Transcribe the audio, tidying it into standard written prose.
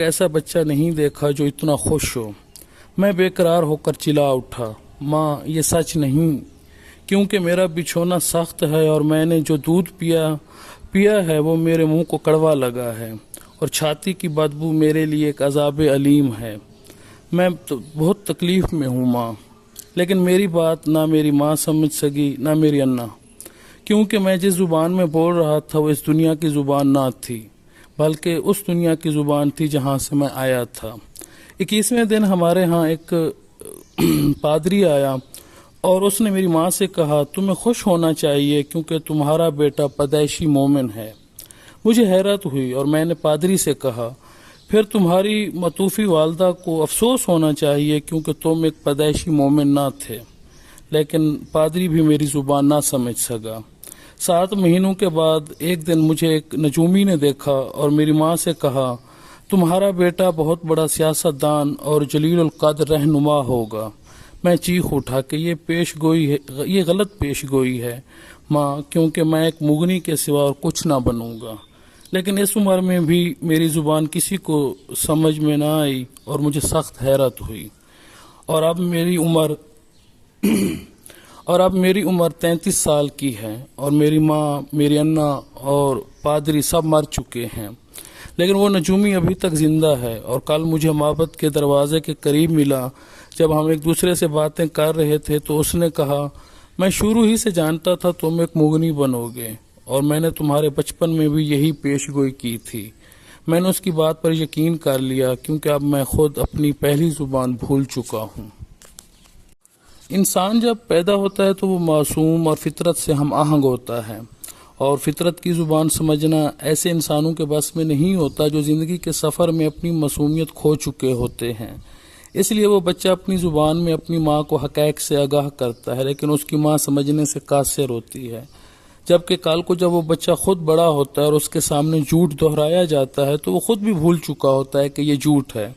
ऐसा बच्चा नहीं देखा जो इतना खुश हो। मैं बेकरार होकर चिल्ला उठा, माँ ये सच नहीं, क्योंकि मेरा बिछौना सख्त है और मैंने जो दूध पिया है वो मेरे मुंह को कड़वा लगा है और छाती की बदबू मेरे लिए एक अजाब अलीम है। मैं तो बहुत तकलीफ में हूँ माँ। लेकिन मेरी बात ना मेरी माँ समझ सकी ना मेरी अन्ना, क्योंकि मैं जिस ज़ुबान में बोल रहा था वो इस दुनिया की ज़ुबान ना थी, बल्कि उस दुनिया की ज़ुबान थी जहाँ से मैं आया था। 21वें दिन हमारे यहाँ एक पादरी आया और उसने मेरी माँ से कहा, तुम्हें खुश होना चाहिए क्योंकि तुम्हारा बेटा पैदाइशी मोमिन है। मुझे हैरत हुई और मैंने पादरी से कहा, फिर तुम्हारी मतूफ़ी वालदा को अफसोस होना चाहिए क्योंकि तुम एक पैदाइशी मोमिन ना थे। लेकिन पादरी भी मेरी ज़ुबान ना समझ सका। 7 महीनों के बाद एक दिन मुझे एक नजूमी ने देखा और मेरी माँ से कहा, तुम्हारा बेटा बहुत बड़ा सियासतदान और जलील कद्र रहनुमा होगा। मैं चीख उठा कि ये गलत पेश गोई है माँ, क्योंकि मैं एक मुगनी के सिवा और कुछ ना बनूंगा। लेकिन इस उम्र में भी मेरी ज़ुबान किसी को समझ में ना आई और मुझे सख्त हैरत हुई। और अब मेरी उम्र 33 साल की है और मेरी माँ, मेरी अन्ना और पादरी सब मर चुके हैं। लेकिन वो नजूमी अभी तक जिंदा है और कल मुझे माबद के दरवाजे के करीब मिला। जब हम एक दूसरे से बातें कर रहे थे तो उसने कहा, मैं शुरू ही से जानता था तुम एक मुगनी बनोगे और मैंने तुम्हारे बचपन में भी यही पेशगोई की थी। मैंने उसकी बात पर यकीन कर लिया क्योंकि अब मैं खुद अपनी पहली ज़ुबान भूल चुका हूँ। इंसान जब पैदा होता है तो वो मासूम और फितरत से हम आहंग होता है और फितरत की ज़ुबान समझना ऐसे इंसानों के बस में नहीं होता जो ज़िंदगी के सफ़र में अपनी मासूमियत खो चुके होते हैं। इसलिए वो बच्चा अपनी ज़ुबान में अपनी माँ को हक़ाइक़ से आगाह करता है, लेकिन उसकी माँ समझने से कासिर होती है। जबकि कल को जब वो बच्चा खुद बड़ा होता है और उसके सामने झूठ दोहराया जाता है तो वो खुद भी भूल चुका होता है कि ये झूठ है।